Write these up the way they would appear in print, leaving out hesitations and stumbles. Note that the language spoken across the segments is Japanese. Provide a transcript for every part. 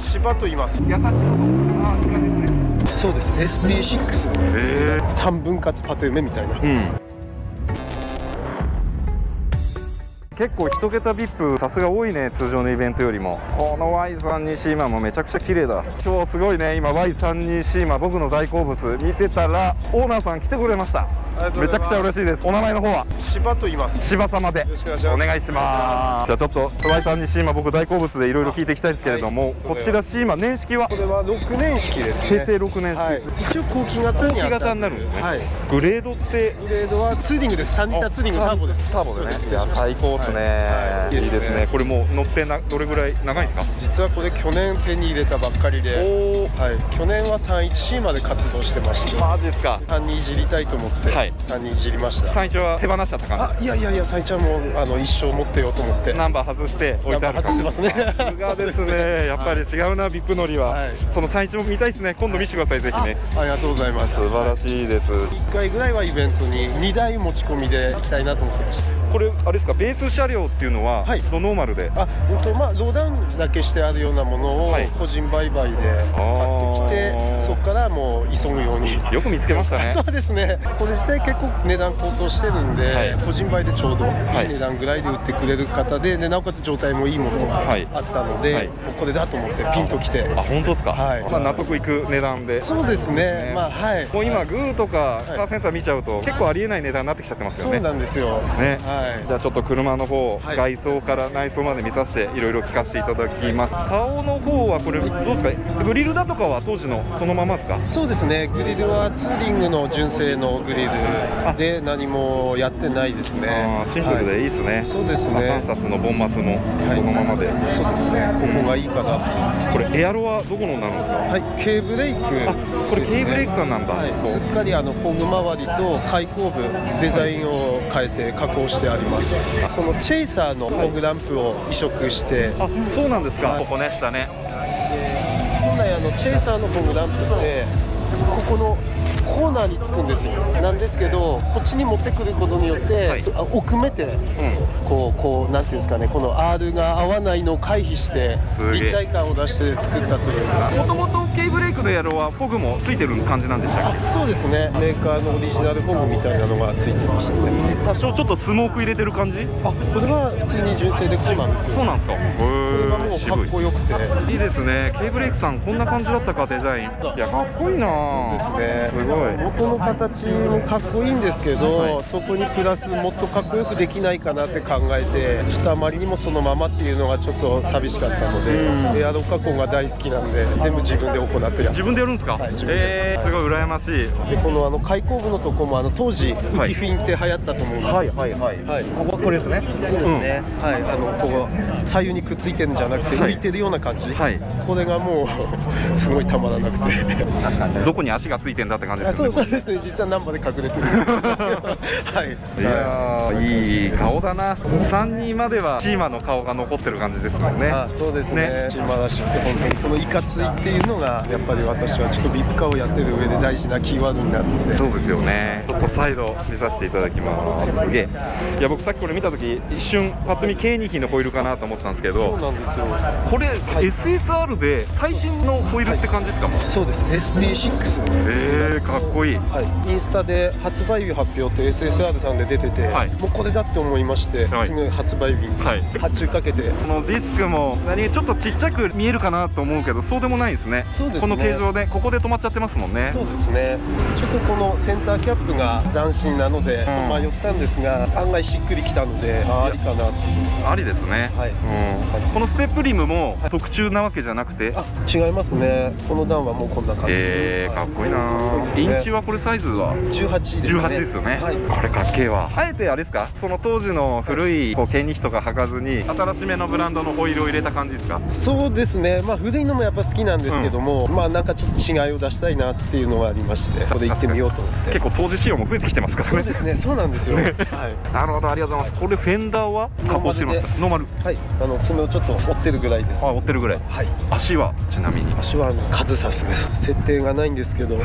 芝と言います。優しい音。ああ、いい感じですね。そうです。SP6。3分割パテ埋めみたいな。結構一桁 VIP さすが多いね、通常のイベントよりも。この Y32 シーマもめちゃくちゃ綺麗だ。今日すごいね。今 Y32 シーマ僕の大好物見てたらオーナーさん来てくれました。めちゃくちゃ嬉しいです。お名前の方は芝と言います。芝様でお願いします。じゃあちょっと Y32 シーマ僕大好物でいろいろ聞いていきたいんですけれども、こちらシーマ年式はこれは6年式ですね。平成6年式。一応後期型になるんですね。グレードってグレードはツーリングです。3リッターツーリングターボです。ターボでね。いや最高ですね。いいですね。これもう乗ってどれぐらい長いんですか？実はこれ去年手に入れたばっかりで、去年は 31C まで活動してまして、マジですか。3にいじりたいと思って3にいじりました。最初は手放しちゃった感じ？いや最初はもう一生持ってようと思って。ナンバー外して置いてある感じ。外してますね。さすがですね。やっぱり違うな、ビップ乗りは。その最初見たいですね。今度見せてください、ぜひね。ありがとうございます。素晴らしいです。1回ぐらいはイベントに2台持ち込みで行きたいなと思ってました。これあれですか、ベース車両っていうのはノーマルで、ローダウンだけしてあるようなものを個人売買で買ってきて、そこからもう急ぐように。よく見つけましたね。そうですね。これ自体結構値段高騰してるんで、個人売でちょうどいい値段ぐらいで売ってくれる方で、なおかつ状態もいいものがあったので、これだと思ってピンときて。あ、本当ですか。納得いく値段で。そうですね。もう今グーとかカーセンサー見ちゃうと結構ありえない値段になってきちゃってますよね。そうなんですよね。じゃあちょっと車の方、外装から内装まで見させていろいろ聞かせていただきます。顔の方はこれどうですか？グリルだとかは当時のそのままですか？そうですね。グリルはツーリングの純正のグリルで何もやってないですね。シンプルでいいですね。そうですね。カンサスのボンマスもそのままで。そうですね。ここがいいかな。これエアロはどこのになるんですか？Kブレイク。これ Kブレイクさんなんだ。すっかりフォグ周りと開口部デザインを変えて加工してあります。このチェイサーのフォグランプを移植して。あ、そうなんですか。ここね、下ね。本来チェイサーのフォグランプってここのコーナーにつくんですよ。なんですけど、こっちに持ってくることによって奥目でこうなんていうんですかね、この R が合わないのを回避して立体感を出して作ったというか。もともと K ブレイクのやろはフォグもついてる感じなんでしたっけ？そうですね。メーカーのオリジナルフォグみたいなのがついてましたね。多少ちょっとスモーク入れてる感じ？これは普通に純正でこうなんですよ。そうなんですか。これがもうかっこよくていいですね。 K ブレイクさんこんな感じだったか、デザイン。いや、かっこいいな。そうですね。すごい元の形もかっこいいんですけど、そこにプラスもっとかっこよくできないかなって考えて、ちょっとあまりにもそのままっていうのがちょっと寂しかったので、エアロ加工が大好きなんで全部自分で行って自分でやるんですか？すごい羨ましい。でこの開口部のとこも当時ウキフィンって流行ったと思うんです。これですね。そうですね。こう左右にくっついてるんじゃなくて浮いてるような感じ。これがもうすごいたまらなくて。どこに足がついてんだって感じですね。そうですね。実はナンバで隠れてる。いやー、いい顔だな。32まではシーマの顔が残ってる感じですもんね。そうですね。シーマらしくて本当にこのいかついっていうのがやっぱり私はちょっとビップカーをやってる上で大事なキーワードになるので。そうですよね。ちょっと再度見させていただきます。すげえ。いや、僕さっきこれ見た時一瞬パッと見 K2 機のホイールかなと思ったんですけど。そうなんですよ。これ SSR で最新のホイールって感じですか？そうです。SP6。かっこいい。インスタで発売日発表って SSR さんで出てて、もうこれだって思いまして、すぐ発売日に発注かけて。このディスクもちょっとちっちゃく見えるかなと思うけど、そうでもないですね。この形状でここで止まっちゃってますもんね。そうですね。ちょっとこのセンターキャップが斬新なので迷ったんですが、案外しっくりきたのでありかなと。ありですね。このステップリムも特注なわけじゃなくて？違いますね。この段はもうこんな感じ。かっこいいな。インチはこれサイズは18ですね。18ですよね。これかっけえわ。あえてあれですか、その当時の古いK2機とか履かずに新しめのブランドのホイールを入れた感じですか？そうですね。古いのもやっぱ好きなんですけども、なんかちょっと違いを出したいなっていうのがありまして、ここで行ってみようと思って。結構当時仕様も増えてきてますからね。そうですね。そうなんですよ。なるほど、ありがとうございます。これフェンダーは加工してますか？ノーマル。爪をちょっと折ってるぐらいです。折ってるぐらい。足はちなみに？足はカズサスです。設定がないんですけど、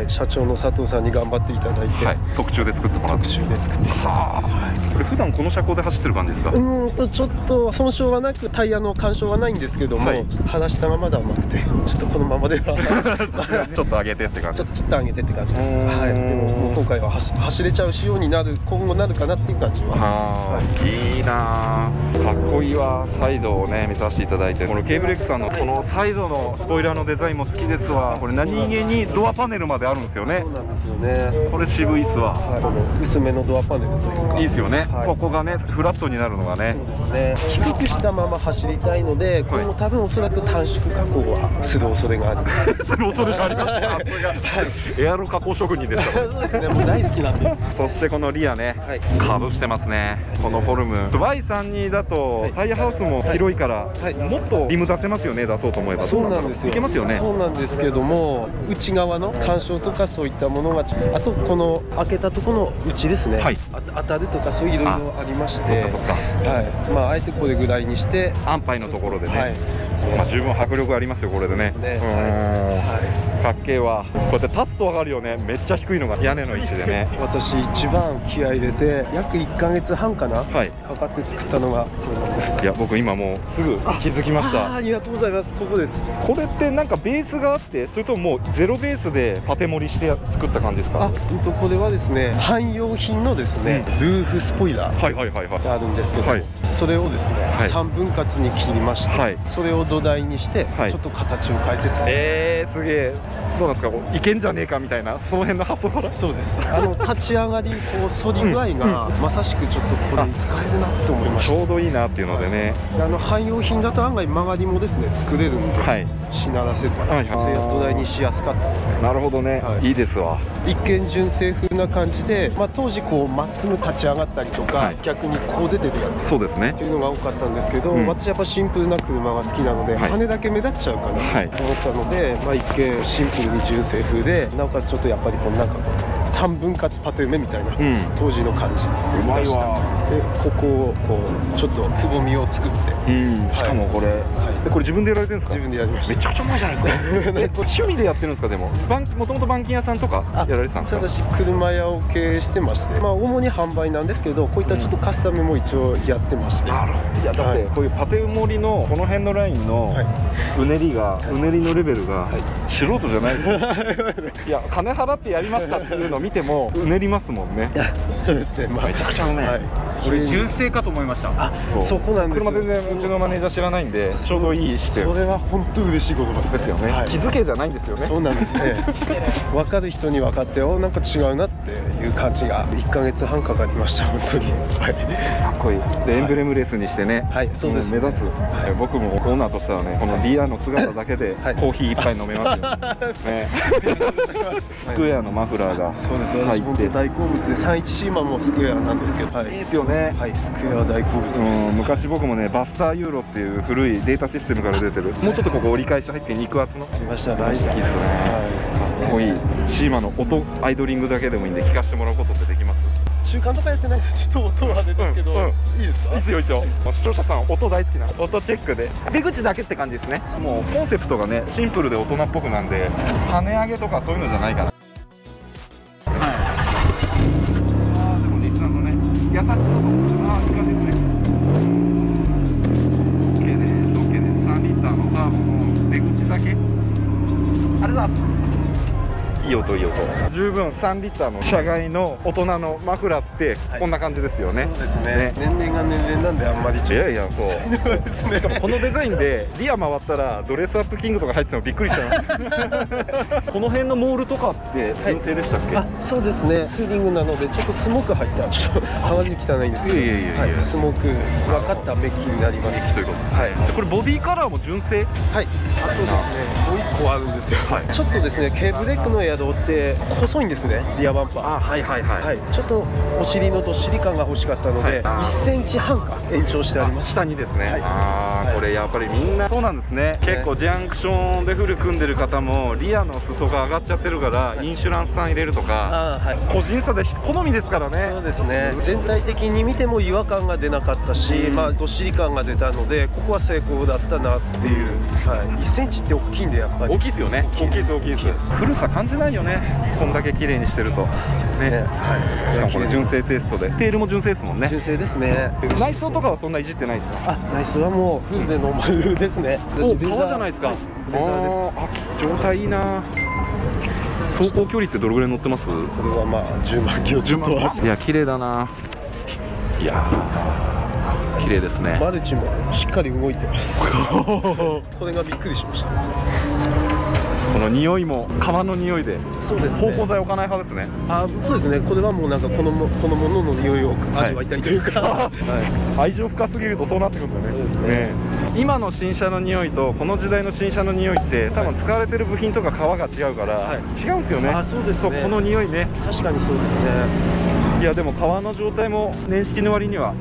車課長の佐藤さんに頑張っていただいて、特注で作ってもらって。特注で作っていただいて、これ普段この車高で走ってる感じですか？ちょっと損傷はなく、タイヤの干渉はないんですけども、肌下がまだ甘くて、ちょっとこのままではちょっと上げてって感じ。ちょっと上げてって感じです。でも今回は走れちゃう仕様になる、今後なるかなっていう感じは。いいなぁ、かっこいいわ。サイドをね見させていただいて、このケーブレックさんのこのサイドのスポイラーのデザインも好きですわ。これ何気にドアパネルまであるんですよね。そうなんですよね。これ渋いっすわ。この薄めのドアパネルというか、いいですよね。ここがねフラットになるのがね。そうですね。低くしたまま走りたいので、これも多分おそらく短縮加工はする恐れがある。する恐れがあります。エアロ加工職人ですから。そうですね。もう大好きなんで。そしてこのリアね、カーブしてますね。このフォルム。Y32 だとタイヤハウスも広いから、もっとリム出せますよね。出そうと思えば。そうなんですよ。いけますよね。そうなんですけども、内側の干渉とかそういったものが、あとこの開けたところの内ですね。当たるとかそういういろいろありまして、まああえてこれぐらいにして安牌のところでね。十分迫力ありますよこれでね。かっけえわ。こうやって立つと分かるよね。めっちゃ低いのが屋根の位置でね。私一番気合い入れて約1ヶ月半かな、かかって作ったのがこれなんです。いや僕今もうすぐ気づきました。ありがとうございます。ここです。これってなんかベースがあって、それとももうゼロベースでパテ盛りして作った感じですか？これはですね、汎用品のですね、ルーフスポイラーがあるんですけど、それをですね、3分割に切りまして、それを土台にしてちょっと形を変えて作る。すげえ。どうなんですか、いけんじゃねえかみたいな、その辺の発想から。そうです。立ち上がり、こう反り具合がまさしくちょっとこれに使えるなって思いました。ちょうどいいなっていうのでね。汎用品だと案外曲がりもですね作れるんで、しならせて土台にしやすかったので。なるほどね、いいですわ。一見純正風な感じで、当時こうまっすぐ立ち上がったりとか、逆にこう出てるやつ、そうですねっていうのが多かったんですけど、私やっぱシンプルな車が好きなので、羽だけ目立っちゃうかなと思ったので、一見シンプルに純正風で、なおかつちょっとやっぱりこのなんかこう3分割パテ埋めみたいな、当時の感じ。うまいわ。でここをこうちょっとくぼみを作って、しかもこれこれ自分でやられてるんですか？自分でやりました。めちゃくちゃうまいじゃないですか。趣味でやってるんですか？でももともと板金屋さんとかやられてたんですか？私車屋を経営してまして、主に販売なんですけど、こういったちょっとカスタムも一応やってまして。なるほど。いやだってこういうパテ盛りのこの辺のラインのうねりのレベルが素人じゃないです。いや金払ってやりましたっていうのを見てもうねりますもんね。そうですね。めちゃくちゃうめえ。これ純正かと思いました。そこなんですよ。車全然うちのマネージャー知らないんで、ちょうどいいして。それは本当嬉しいことですよね。気づけじゃないんですよね。そうなんですね。分かる人に分かって、なんか違うなっていう感じが1ヶ月半かかりました。本当に。かっこいい。でエンブレムレスにしてね。そうです。目立つ。僕もオーナーとしてはね、このリアの姿だけでコーヒー一杯飲めますよ。ね。スクエアのマフラーが入って、大好物で31シーマンもスクエアなんですけど。いいですよね。スクエア大好物です。昔僕もねバスターユーロっていう古いデータシステムから出てる、もうちょっとここ折り返し入って肉厚のありました。大好きっすね。かっこいい。シーマの音アイドリングだけでもいいんで聞かせてもらうことってできます？習慣とかやってないとちょっと音はあれですけど、いいですか？いいですよいいですよ。視聴者さん音大好きな音チェックで出口だけって感じですね。もうコンセプトがねシンプルで大人っぽくなんで、跳ね上げとかそういうのじゃないかな。でも日産のね優しい音、いい感じですね。OK です OK です。3リッターのターボの出口だけ、ありがとうございます。いい音いい音。十分3リッターの車外の大人のマフラーってこんな感じですよね。そうですね。年齢が年齢なんであんまりいやいやそうですね。しかもこのデザインでリア回ったらドレスアップキングとか入っててもびっくりしちゃいます。この辺のモールとかって純正でしたっけ？そうですね。ツーリングなのでちょっとスモーク入ったちょっと鼻に汚いんですけど、スモーク分かったメッキになります。ということです。これボディカラーも純正？はい。あとですね、もう1個あるんですよ。ちょっとですね、Kブレークのエアドって細いんですね、リアバンパー。ちょっとお尻のどっしり感が欲しかったので、1センチ半か延長してあります。下にですね。これやっぱりみんなそうなんですね。結構ジャンクションでフル組んでる方もリアの裾が上がっちゃってるからインシュランスさん入れるとか、個人差で好みですからね。そうですね。全体的に見ても違和感が出なかったし、どっしり感が出たのでここは成功だったなっていう。1センチって大きいんでやっぱりはい、大きいですよね。大きいです、大きいです。古さ感じないよね、こんだけ綺麗にしてると。そうですね。はい。しかもこれ純正テイストで、テールも純正ですもんね。純正ですね。内装とかはそんないじってないですか？あ、内装はもうフルでノーマルですね。お、革じゃないですか。レザーです。あ、状態いいな。走行距離ってどれぐらい乗ってます？これはまあ10万キロちょっと走って。いや綺麗だな。いやー綺麗ですね。マルチもしっかり動いてます。これがびっくりしました。この匂いも革の匂いで、そうですね。芳香剤置かない派ですね。あ、そうですね。これはもうなんかこのものの匂いを味わいたいというか、はい、愛情深すぎるとそうなってくるんだね。そうですね。今の新車の匂いとこの時代の新車の匂いって多分使われてる部品とか革が違うから、はい、違うんですよね。あ、そうですね。この匂いね。確かにそうですね。いやでも革の状態も年式の割には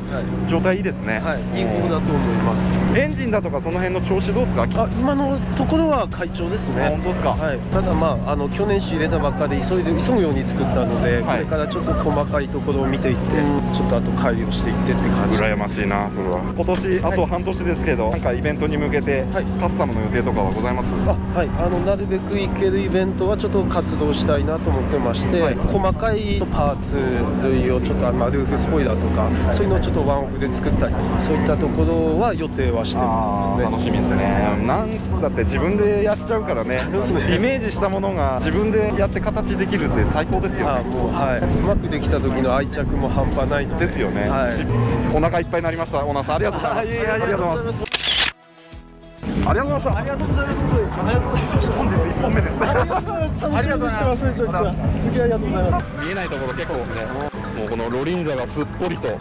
状態いいですね。はい、いい方だと思います。エンジンだとかその辺の調子どうですか？あ、今のところは快調ですね。本当ですか？はい。ただまあ去年仕入れたばっかで急ぐように作ったので、これからちょっと細かいところを見ていって、ちょっとあと改良していってって感じ。羨ましいなそれは。今年あと半年ですけど、なんかイベントに向けてカスタムの予定とかはございます？はい。なるべく行けるイベントはちょっと活動したいなと思ってまして、細かいパーツ類をちょっとルーフスポイラーとかそういうのをちょっとワンオフで作ったり、そういったところは予定はしてますね。楽しみですね。なんだって自分でやっちゃうからね。イメージしたものが自分でやって形できるって最高ですよね。もうはい。うまくできた時の愛着も半端ないので。ですよね。はい。お腹いっぱいになりました。オーナーさんありがとうございます。ありがとうございます。ありがとうございました。ありがとうございます。本日1本目です。ありがとうございます。ありがとうございます。すげえありがとうございます。見えないところ結構ね、もうこのロリンザがすっぽりと。